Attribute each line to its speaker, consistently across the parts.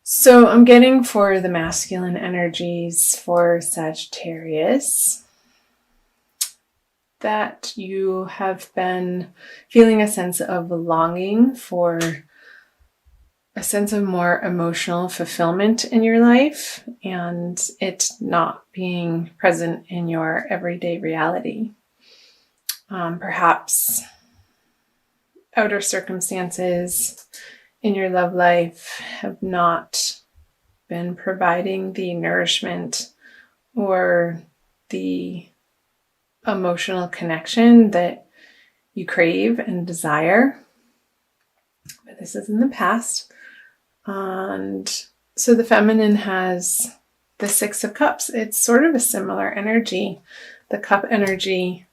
Speaker 1: So I'm getting for the masculine energies for Sagittarius that you have been feeling a sense of longing for a sense of more emotional fulfillment in your life and it not being present in your everyday reality. Perhaps outer circumstances in your love life have not been providing the nourishment or the emotional connection that you crave and desire. But this is in the past. And so the feminine has the Six of Cups. It's sort of a similar energy, the cup energy.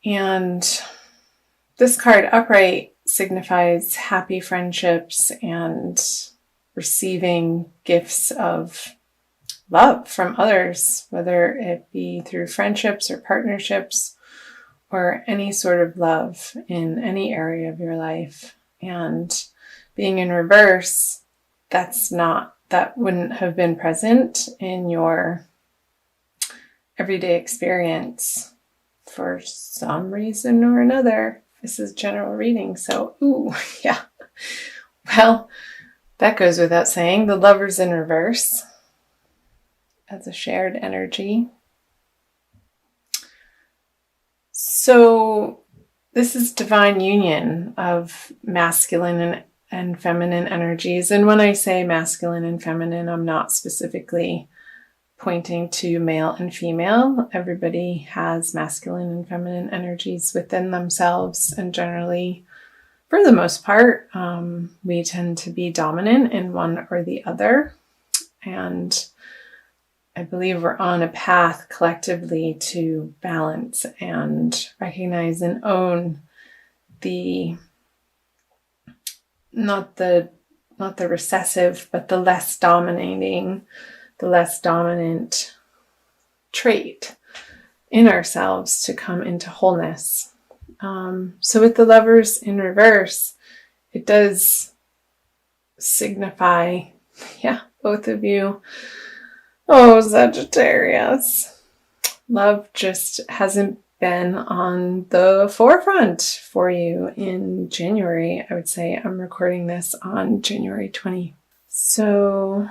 Speaker 1: And this card upright signifies happy friendships and receiving gifts of love from others, whether it be through friendships or partnerships or any sort of love in any area of your life. And being in reverse, that wouldn't have been present in your everyday experience for some reason or another. This is general reading, so yeah. Well, that goes without saying. The Lover's in reverse as a shared energy. So this is divine union of masculine and feminine energies. And when I say masculine and feminine, I'm not specifically pointing to male and female. Everybody has masculine and feminine energies within themselves, and generally, for the most part, we tend to be dominant in one or the other. And I believe we're on a path collectively to balance and recognize and own the not the recessive, but the less dominating, the less dominant trait in ourselves to come into wholeness. So with the Lovers in reverse, it does signify, both of you. Oh, Sagittarius. Love just hasn't been on the forefront for you in January. I would say I'm recording this on January 20. So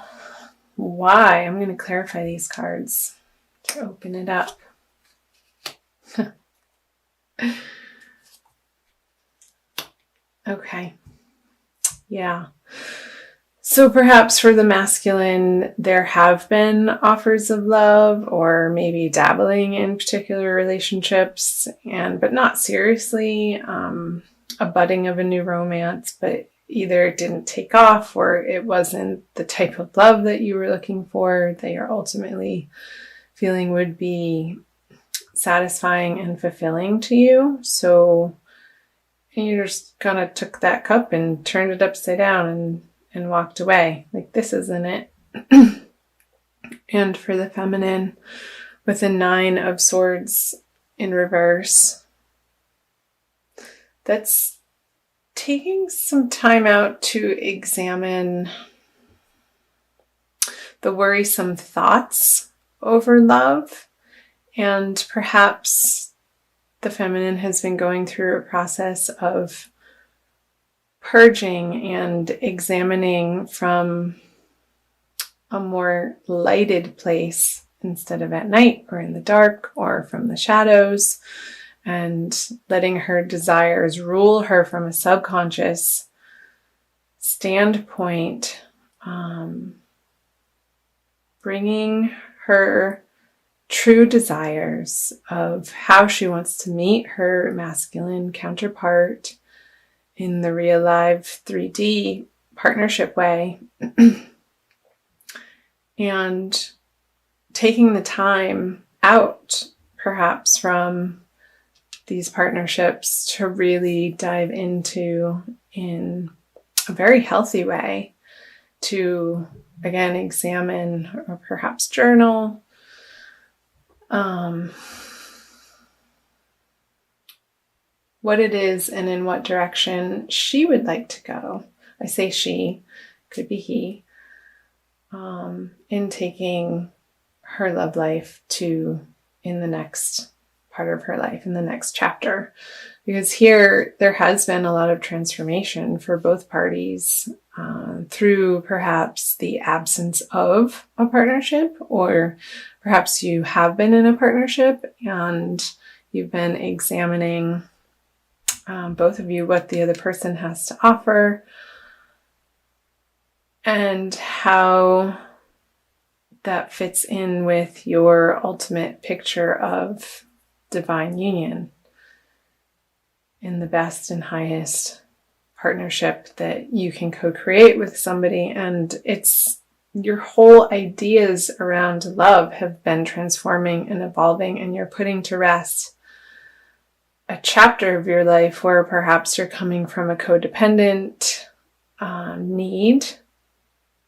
Speaker 1: why? I'm going to clarify these cards to open it up. Okay. Yeah. So perhaps for the masculine, there have been offers of love or maybe dabbling in particular relationships, but not seriously, a budding of a new romance, but either it didn't take off or it wasn't the type of love that you were looking for, that you're ultimately feeling would be satisfying and fulfilling to you. So you just kind of took that cup and turned it upside down and walked away. Like, this isn't it. And for the feminine, with the Nine of Swords in reverse, that's taking some time out to examine the worrisome thoughts over love. And perhaps the feminine has been going through a process of purging and examining from a more lighted place instead of at night or in the dark or from the shadows, and letting her desires rule her from a subconscious standpoint, bringing her true desires of how she wants to meet her masculine counterpart in the real live 3D partnership way, and taking the time out perhaps from these partnerships to really dive into in a very healthy way, to again examine or perhaps journal what it is and in what direction she would like to go. I say she, could be he, in taking her love life to in the next part of her life, in the next chapter. Because here there has been a lot of transformation for both parties through perhaps the absence of a partnership, or perhaps you have been in a partnership and you've been examining, both of you, what the other person has to offer and how that fits in with your ultimate picture of divine union in the best and highest partnership that you can co-create with somebody. And it's your whole ideas around love have been transforming and evolving, and you're putting to rest a chapter of your life where perhaps you're coming from a codependent need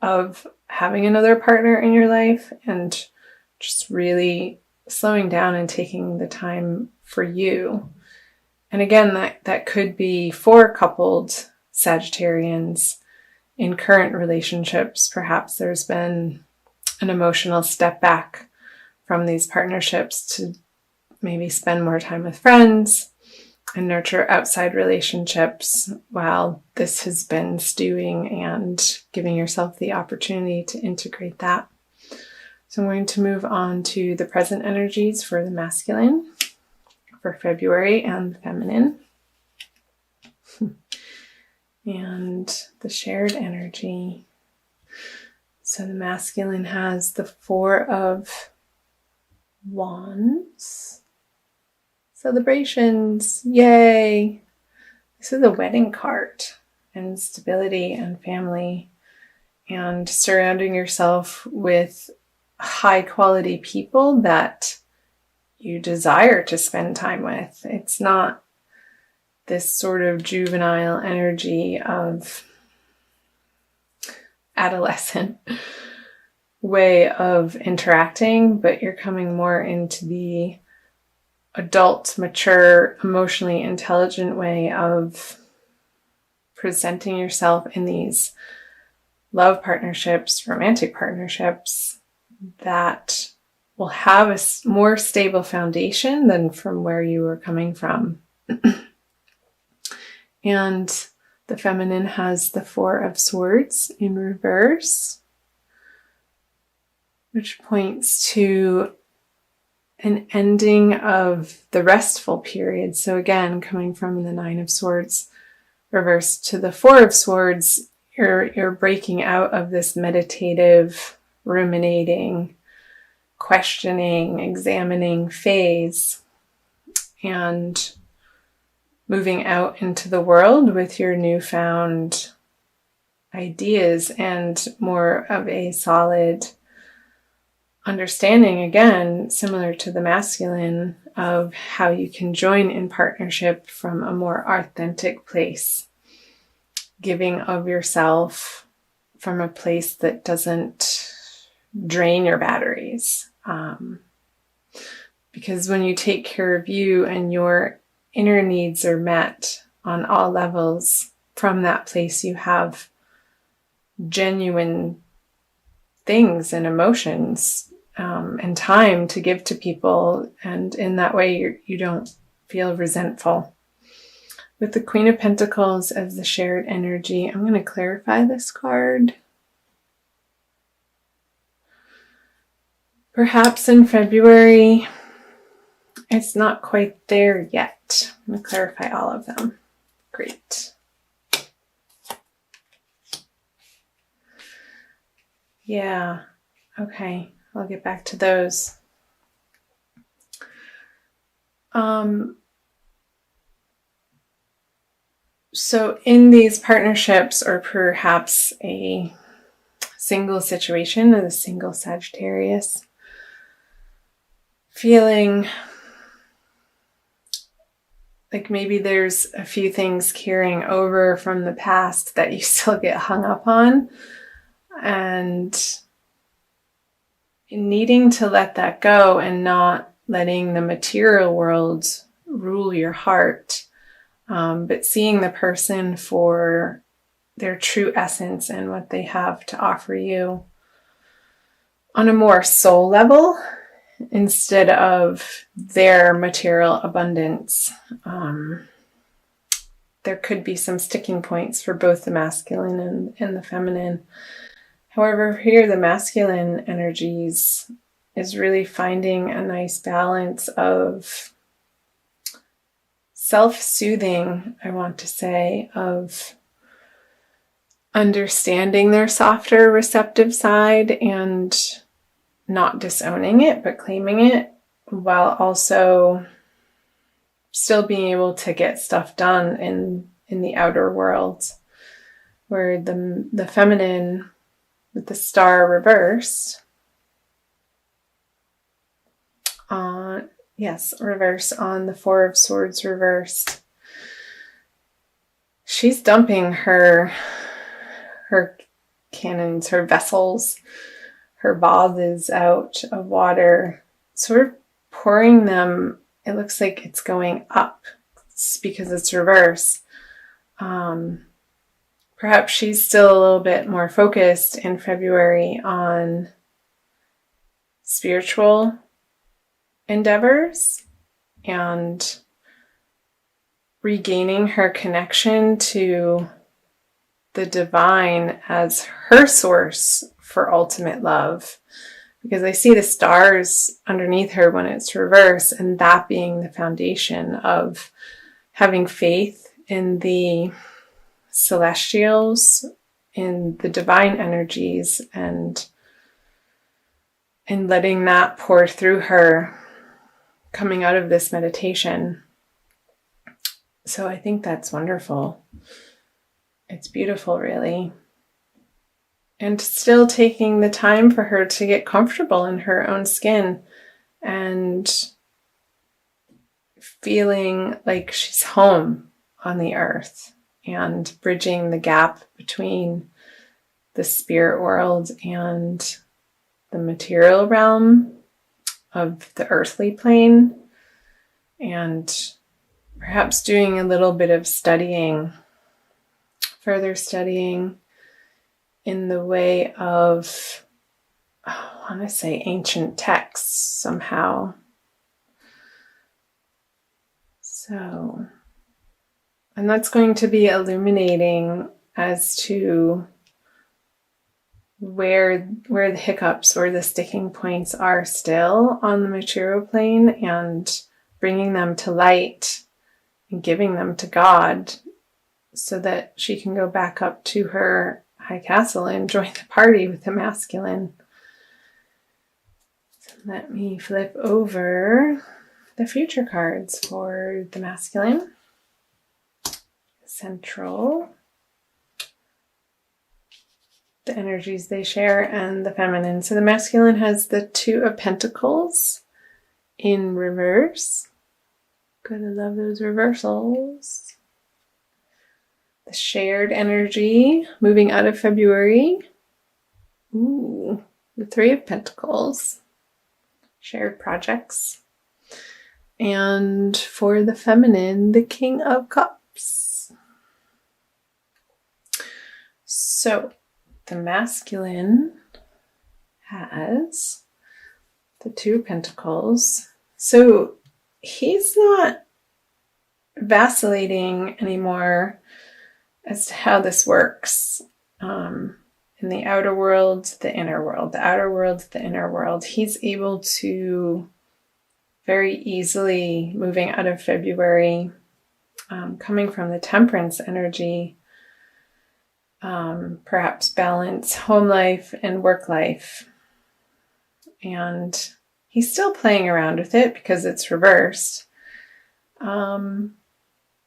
Speaker 1: of having another partner in your life, and just really slowing down and taking the time for you. And again, that could be for coupled Sagittarians in current relationships. Perhaps there's been an emotional step back from these partnerships to maybe spend more time with friends and nurture outside relationships while this has been stewing, and giving yourself the opportunity to integrate that. So I'm going to move on to the present energies for the masculine for February and the feminine. And the shared energy. So the masculine has the Four of Wands. Celebrations, yay! This is a wedding card, and stability and family, and surrounding yourself with high quality people that you desire to spend time with. It's not this sort of juvenile energy of adolescent way of interacting, but you're coming more into the adult, mature, emotionally intelligent way of presenting yourself in these love partnerships, romantic partnerships that will have a more stable foundation than from where you were coming from. And the feminine has the Four of Swords in reverse, which points to an ending of the restful period. So again, coming from the Nine of Swords reverse to the Four of Swords, you're breaking out of this meditative, ruminating, questioning, examining phase, and moving out into the world with your newfound ideas and more of a solid understanding, again, similar to the masculine, of how you can join in partnership from a more authentic place, giving of yourself from a place that doesn't drain your batteries. Because when you take care of you and your inner needs are met on all levels, from that place you have genuine things and emotions and time to give to people, and in that way you don't feel resentful. With the Queen of Pentacles as the shared energy, I'm going to clarify this card. Perhaps in February, it's not quite there yet. I'm going to clarify all of them. Great. Yeah, okay. I'll get back to those. So in these partnerships, or perhaps a single situation as a single Sagittarius, feeling like maybe there's a few things carrying over from the past that you still get hung up on, and needing to let that go and not letting the material world rule your heart, but seeing the person for their true essence and what they have to offer you. on a more soul level instead of their material abundance. There could be some sticking points for both the masculine and the feminine. However, here the masculine energies is really finding a nice balance of self-soothing, I want to say, of understanding their softer, receptive side and not disowning it, but claiming it, while also still being able to get stuff done in the outer world, where the feminine with the star reversed, reverse on the Four of Swords reversed. She's dumping her cannons, her vessels, her vases out of water, sort of pouring them. It looks like it's going up because it's reverse. Perhaps she's still a little bit more focused in February on spiritual endeavors and regaining her connection to the divine as her source for ultimate love. Because I see the stars underneath her when it's reverse, and that being the foundation of having faith in the celestials, in the divine energies, and letting that pour through her coming out of this meditation. So I think that's wonderful. It's beautiful, really. And still taking the time for her to get comfortable in her own skin and feeling like she's home on the earth and bridging the gap between the spirit world and the material realm of the earthly plane, and perhaps doing a little bit of further studying in the way of, I want to say, ancient texts somehow. So, and that's going to be illuminating as to where the hiccups or the sticking points are still on the material plane, and bringing them to light and giving them to God so that she can go back up to her high castle and join the party with the masculine. So let me flip over the future cards for the masculine, central, the energies they share, and the feminine. So the masculine has the Two of Pentacles in reverse. Gotta love those reversals. The shared energy moving out of February. Ooh, the Three of Pentacles. Shared projects. And for the feminine, the King of Cups. So the masculine has the Two of Pentacles. So he's not vacillating anymore as to how this works. In the outer world, the inner world, the outer world, the inner world. He's able to very easily, moving out of February, coming from the Temperance energy, perhaps balance home life and work life. And he's still playing around with it because it's reversed.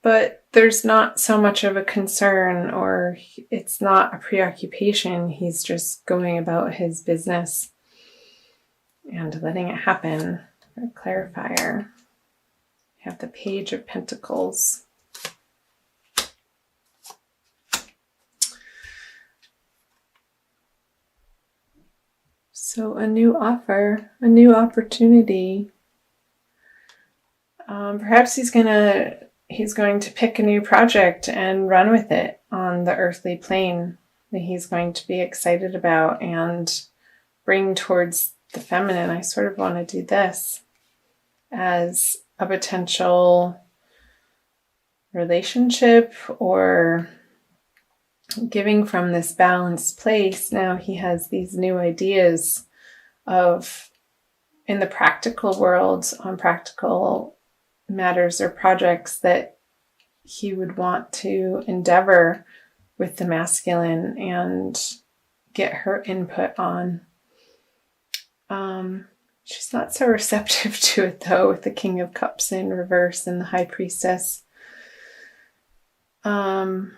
Speaker 1: But there's not so much of a concern, or it's not a preoccupation. He's just going about his business and letting it happen. A clarifier. We have the Page of Pentacles. So a new offer, a new opportunity. Perhaps he's going to pick a new project and run with it on the earthly plane that he's going to be excited about and bring towards the feminine, I sort of want to do this as a potential relationship or giving from this balanced place. Now he has these new ideas of, in the practical world, on practical matters or projects that he would want to endeavor with the masculine and get her input on. She's not so receptive to it, though, with the King of Cups in reverse and the High Priestess. It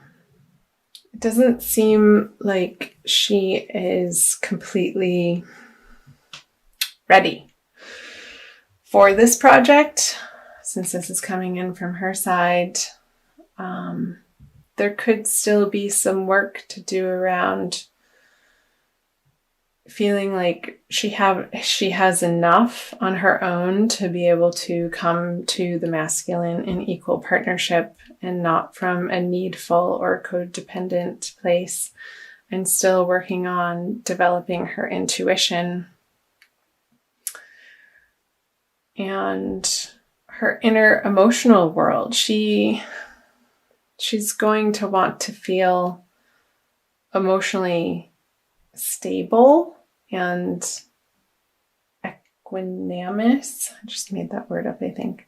Speaker 1: doesn't seem like she is completely ready for this project, since this is coming in from her side. There could still be some work to do around feeling like she has enough on her own to be able to come to the masculine in equal partnership and not from a needful or codependent place, and still working on developing her intuition and her inner emotional world. She's going to want to feel emotionally stable and equanimous. I just made that word up, I think.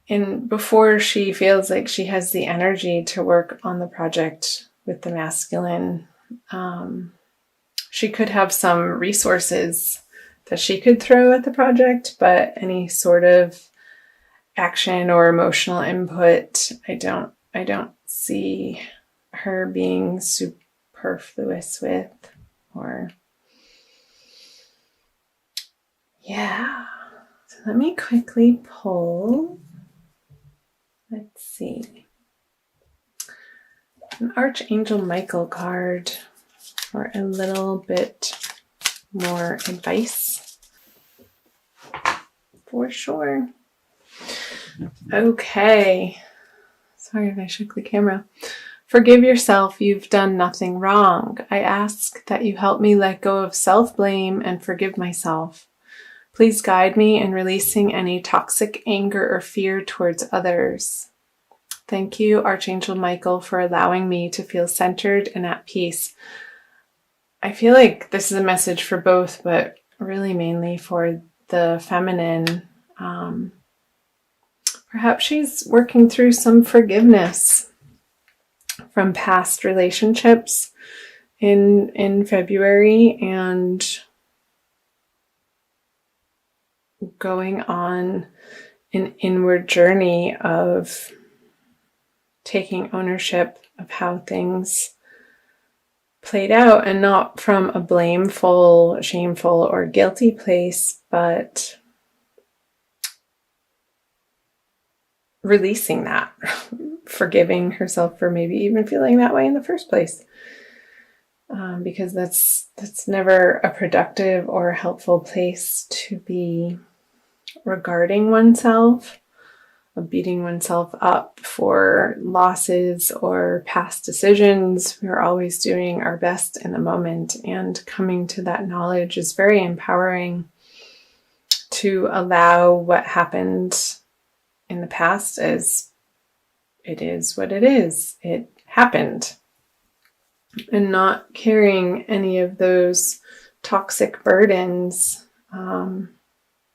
Speaker 1: And before she feels like she has the energy to work on the project with the masculine, she could have some resources that she could throw at the project, but any sort of action or emotional input, I don't see her being superfluous with, or yeah. So let me quickly pull, let's see, an Archangel Michael card for a little bit more advice for sure. Okay. Sorry if I shook the camera. Forgive yourself. You've done nothing wrong. I ask that you help me let go of self-blame and forgive myself. Please guide me in releasing any toxic anger or fear towards others. Thank you, Archangel Michael, for allowing me to feel centered and at peace. I feel like this is a message for both, but really mainly for the feminine. Perhaps she's working through some forgiveness from past relationships in February and going on an inward journey of taking ownership of how things played out, and not from a blameful, shameful, or guilty place, but releasing that, forgiving herself for maybe even feeling that way in the first place. Because that's never a productive or helpful place to be regarding oneself, of beating oneself up for losses or past decisions. We're always doing our best in the moment, and coming to that knowledge is very empowering, to allow what happened in the past as it is what it is. It happened. And not carrying any of those toxic burdens